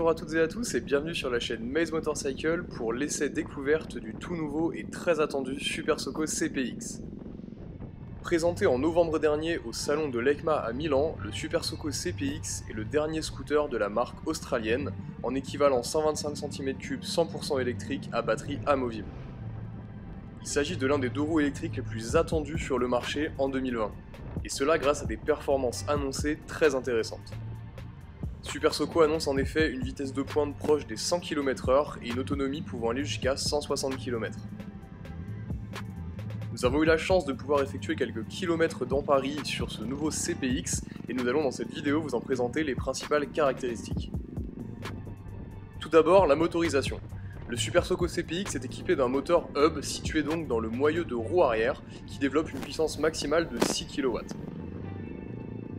Bonjour à toutes et à tous et bienvenue sur la chaîne Maze Motorcycle pour l'essai découverte du tout nouveau et très attendu Super Soco CPX. Présenté en novembre dernier au salon de l'EICMA à Milan, le Super Soco CPX est le dernier scooter de la marque australienne en équivalent 125 cm3 100% électrique à batterie amovible. Il s'agit de l'un des deux roues électriques les plus attendus sur le marché en 2020, et cela grâce à des performances annoncées très intéressantes. Super Soco annonce en effet une vitesse de pointe proche des 100 km/h et une autonomie pouvant aller jusqu'à 160 km. Nous avons eu la chance de pouvoir effectuer quelques kilomètres dans Paris sur ce nouveau CPX et nous allons dans cette vidéo vous en présenter les principales caractéristiques. Tout d'abord, la motorisation. Le Super Soco CPX est équipé d'un moteur hub situé donc dans le moyeu de roue arrière qui développe une puissance maximale de 6 kW.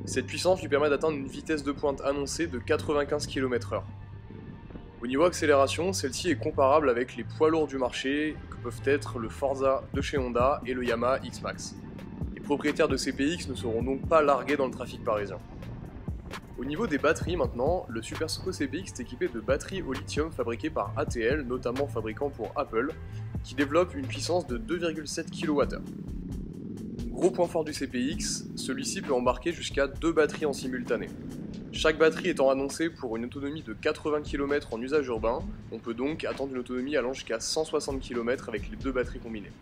Cette puissance lui permet d'atteindre une vitesse de pointe annoncée de 95 km/h. Au niveau accélération, celle-ci est comparable avec les poids lourds du marché que peuvent être le Forza de chez Honda et le Yamaha X-Max. Les propriétaires de CPX ne seront donc pas largués dans le trafic parisien. Au niveau des batteries maintenant, le Super Soco CPX est équipé de batteries au lithium fabriquées par ATL, notamment fabricant pour Apple, qui développent une puissance de 2,7 kWh. Gros point fort du CPX, celui-ci peut embarquer jusqu'à 2 batteries en simultané. Chaque batterie étant annoncée pour une autonomie de 80 km en usage urbain, on peut donc attendre une autonomie allant jusqu'à 160 km avec les deux batteries combinées.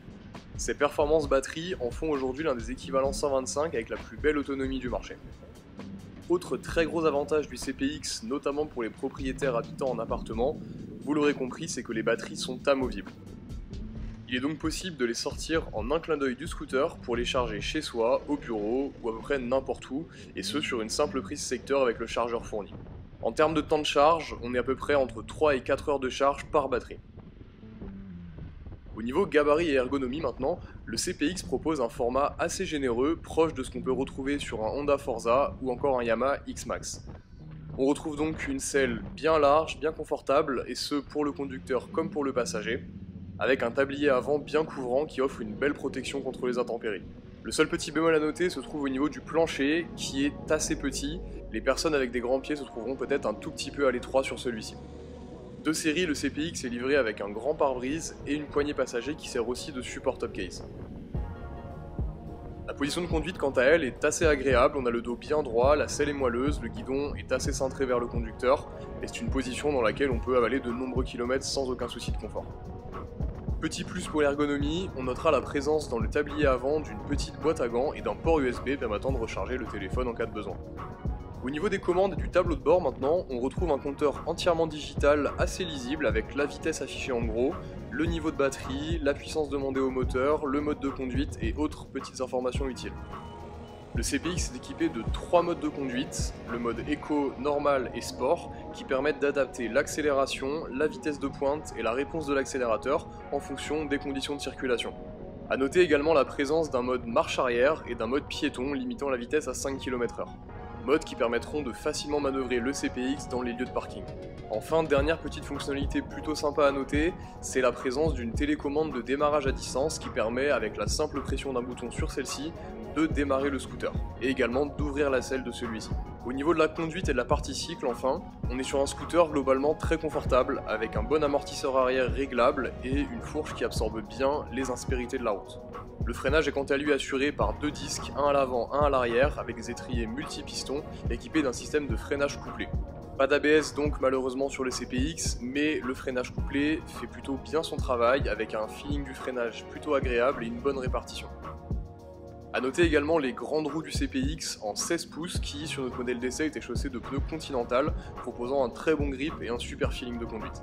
Ces performances batterie en font aujourd'hui l'un des équivalents 125 avec la plus belle autonomie du marché. Autre très gros avantage du CPX, notamment pour les propriétaires habitant en appartement, vous l'aurez compris, c'est que les batteries sont amovibles. Il est donc possible de les sortir en un clin d'œil du scooter pour les charger chez soi, au bureau ou à peu près n'importe où, et ce sur une simple prise secteur avec le chargeur fourni. En termes de temps de charge, on est à peu près entre 3 et 4 heures de charge par batterie. Au niveau gabarit et ergonomie maintenant, le CPX propose un format assez généreux, proche de ce qu'on peut retrouver sur un Honda Forza ou encore un Yamaha X-Max. On retrouve donc une selle bien large, bien confortable, et ce pour le conducteur comme pour le passager, avec un tablier avant bien couvrant qui offre une belle protection contre les intempéries. Le seul petit bémol à noter se trouve au niveau du plancher qui est assez petit. Les personnes avec des grands pieds se trouveront peut-être un tout petit peu à l'étroit sur celui-ci. De série, le CPX est livré avec un grand pare-brise et une poignée passager qui sert aussi de support top case. La position de conduite quant à elle est assez agréable, on a le dos bien droit, la selle est moelleuse, le guidon est assez cintré vers le conducteur et c'est une position dans laquelle on peut avaler de nombreux kilomètres sans aucun souci de confort. Petit plus pour l'ergonomie, on notera la présence dans le tablier avant d'une petite boîte à gants et d'un port USB permettant de recharger le téléphone en cas de besoin. Au niveau des commandes et du tableau de bord maintenant, on retrouve un compteur entièrement digital assez lisible avec la vitesse affichée en gros, le niveau de batterie, la puissance demandée au moteur, le mode de conduite et autres petites informations utiles. Le CPX est équipé de 3 modes de conduite, le mode Eco, Normal et Sport, qui permettent d'adapter l'accélération, la vitesse de pointe et la réponse de l'accélérateur en fonction des conditions de circulation. A noter également la présence d'un mode marche arrière et d'un mode piéton limitant la vitesse à 5 km/h. Modes qui permettront de facilement manœuvrer le CPX dans les lieux de parking. Enfin, dernière petite fonctionnalité plutôt sympa à noter, c'est la présence d'une télécommande de démarrage à distance qui permet, avec la simple pression d'un bouton sur celle-ci, de démarrer le scooter, et également d'ouvrir la selle de celui-ci. Au niveau de la conduite et de la partie cycle enfin, on est sur un scooter globalement très confortable, avec un bon amortisseur arrière réglable et une fourche qui absorbe bien les aspérités de la route. Le freinage est quant à lui assuré par 2 disques, un à l'avant, un à l'arrière, avec des étriers multi-pistons, équipés d'un système de freinage couplé. Pas d'ABS donc malheureusement sur le CPX, mais le freinage couplé fait plutôt bien son travail, avec un feeling du freinage plutôt agréable et une bonne répartition. A noter également les grandes roues du CPX en 16 pouces qui, sur notre modèle d'essai, étaient chaussées de pneus Continental, proposant un très bon grip et un super feeling de conduite.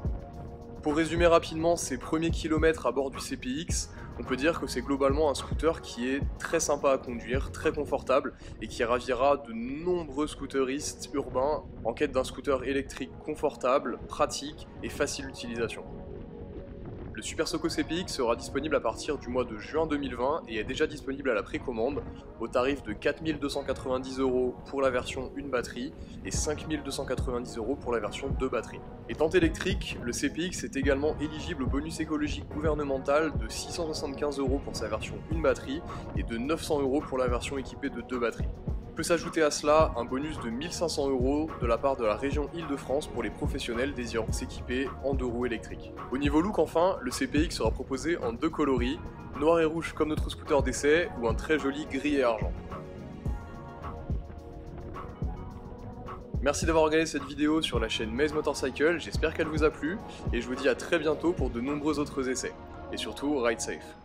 Pour résumer rapidement ces premiers kilomètres à bord du CPX, on peut dire que c'est globalement un scooter qui est très sympa à conduire, très confortable et qui ravira de nombreux scooteristes urbains en quête d'un scooter électrique confortable, pratique et facile d'utilisation. Le Super Soco CPX sera disponible à partir du mois de juin 2020 et est déjà disponible à la précommande au tarif de 4 290 € pour la version 1 batterie et 5 290 € pour la version 2 batteries. Étant électrique, le CPX est également éligible au bonus écologique gouvernemental de 675 € pour sa version 1 batterie et de 900 € pour la version équipée de 2 batteries. peut s'ajouter à cela un bonus de 1500 € de la part de la région Île-de-France pour les professionnels désirant s'équiper en 2 roues électriques. Au niveau look enfin, le CPX sera proposé en 2 coloris, noir et rouge comme notre scooter d'essai ou un très joli gris et argent. Merci d'avoir regardé cette vidéo sur la chaîne Maze Motorcycle, j'espère qu'elle vous a plu et je vous dis à très bientôt pour de nombreux autres essais. Et surtout, ride safe.